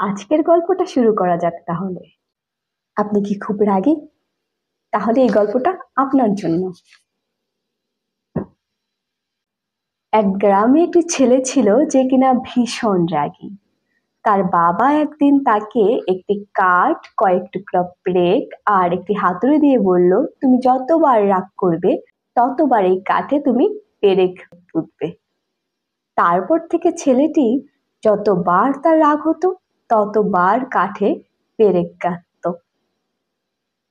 আজকের গল্পটা শুরু করা যাক তাহলে। আপনি কি খুব রাগী? তাহলে এই গল্পটা আপনার জন্য। এক গ্রামে একটি ছেলে ছিল যে কিনা ভীষণ রাগী। তার বাবা একদিন তাকে একটি কাঠ, কয়েক টুকরা পেরেক আর একটি হাতুড়ি দিয়ে বলল, তুমি যতবার রাগ করবে ততবার এই কাঠে তুমি পেরেক পুঁতবে। তারপর থেকে ছেলেটি যতবার তার রাগ হতো ততবার কাঠে পেরেক গাঁথত।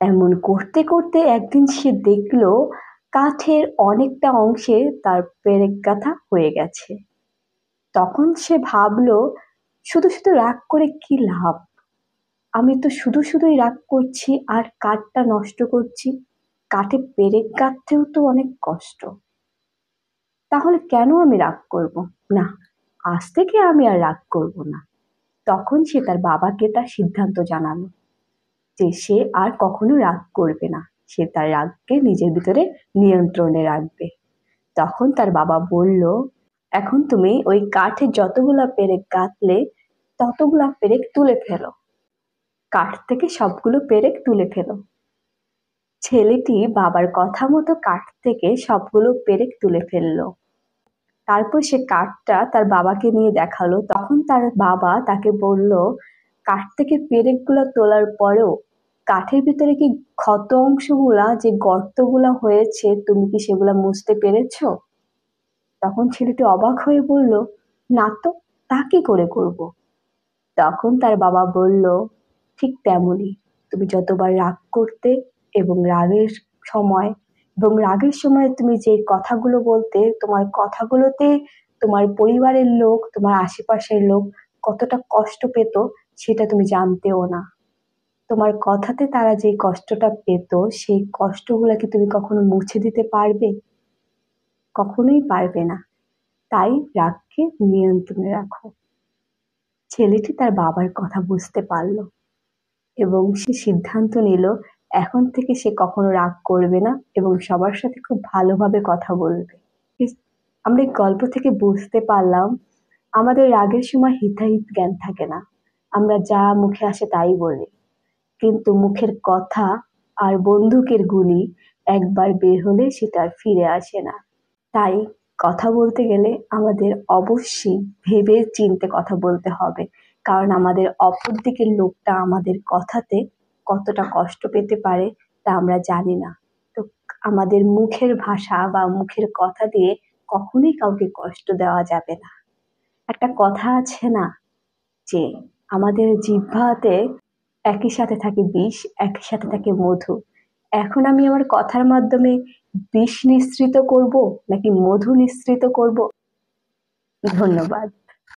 এমন করতে করতে একদিন সে দেখলো কাঠের অনেকটা অংশে তার পেরেক গাঁথা হয়ে গেছে। তখন সে ভাবলো, শুধু শুধু রাগ করে কি লাভ? আমি তো শুধু শুধুই রাগ করছি আর কাঠটা নষ্ট করছি। কাঠে পেরেক গাঁথতেও তো অনেক কষ্ট। তাহলে কেন আমি রাগ করব? না, আজ থেকে আমি আর রাগ করব না। তখন সে তার বাবাকে তার সিদ্ধান্ত জানালো যে সে আর কখনো রাগ করবে না, সে তার রাগকে নিজের ভিতরে নিয়ন্ত্রণে রাখবে। তখন তার বাবা বলল, এখন তুমি ওই কাঠে যতগুলা পেরেক গাঁথলে ততগুলা পেরেক তুলে ফেলো। কাঠ থেকে সবগুলো পেরেক তুলে ফেলো। ছেলেটি বাবার কথা মতো কাঠ থেকে সবগুলো পেরেক তুলে ফেললো। তারপর সে কাঠটা তার বাবাকে নিয়ে দেখালো। তখন তার বাবা তাকে বলল, কাঠ থেকে পেরেকগুলো তোলার পরেও কাঠের ভিতরে কি ক্ষত অংশগুলা, যে গর্তগুলা হয়েছে, তুমি কি সেগুলা মুছতে পেরেছো? তখন ছেলেটি অবাক হয়ে বলল, না তো, তা কি করে করব? তখন তার বাবা বলল, ঠিক তেমনই, তুমি যতবার রাগ করতে এবং রাগের সময় তুমি যে কথাগুলো বলতে, তোমার কথাগুলোতে তোমার পরিবারের লোক, তোমার আশেপাশের লোক কতটা কষ্ট পেত সেটা তুমি জানতেও না। তোমার কথাতে তারা যে কষ্টটা পেত সেই কষ্টগুলো কি তুমি কখনো মুছে দিতে পারবে? কখনোই পারবে না। তাই রাগকে নিয়ন্ত্রণে রাখো। ছেলেটি তার বাবার কথা বুঝতে পারল এবং সে সিদ্ধান্ত নিল এখন থেকে সে কখনো রাগ করবে না এবং সবার সাথে খুব ভালোভাবে কথা বলবে। আমরা এই গল্প থেকে বুঝতে পারলাম আমাদের রাগের সময় হিতাহিত জ্ঞান থাকে না। আমরা যা মুখে আসে তাই বলি, কিন্তু মুখের কথা আর বন্দুকের গুলি একবার বের হলে সেটা আর ফিরে আসে না। তাই কথা বলতে গেলে আমাদের অবশ্যই ভেবে চিন্তে কথা বলতে হবে, কারণ আমাদের অপর দিকের লোকটা আমাদের কথাতে কতটা কষ্ট পেতে পারে তা আমরা জানি না। তো আমাদের মুখের ভাষা বা মুখের কথা দিয়ে কখনোই কাউকে কষ্ট দেওয়া যাবে না। একটা কথা আছে না, যে আমাদের জিহ্বাতে একই সাথে থাকে বিষ, একই সাথে থাকে মধু। এখন আমি আমার কথার মাধ্যমে বিষ নিঃসৃত করব নাকি মধু নিঃসৃত করব? ধন্যবাদ।